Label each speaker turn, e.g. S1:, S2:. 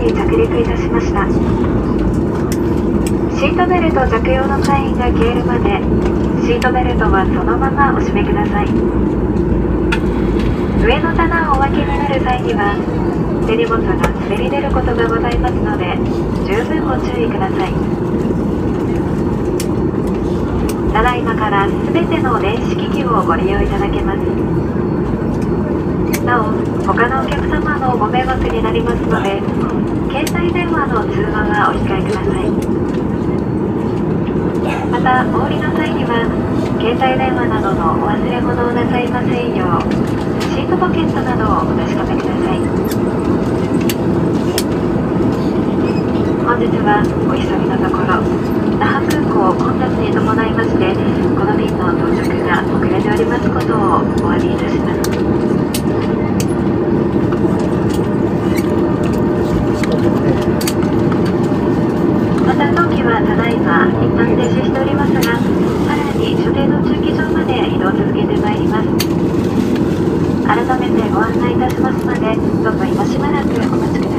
S1: に着陸いたしました。シートベルト着用のサインが消えるまでシートベルトはそのままお締めください。上の棚をお開けになる際には手荷物が滑り出ることがございますので十分ご注意ください。ただいまからすべての電子機器をご利用いただけます。なお、他のお客様のご迷惑になりますので携帯電話の通話はお控えください。また、お降りの際には携帯電話などのお忘れ物をなさいませんようシートポケットなどをお確かめください。本日はお急ぎのところ那覇空港混雑に伴いましてこの便の到着が遅れておりますことをお詫びいたします。また当機はただいま一旦停止しておりますが、さらに所定の駐機場まで移動を続けてまいります。改めてご案内いたしますので、どうぞ今しばらくお待ちください。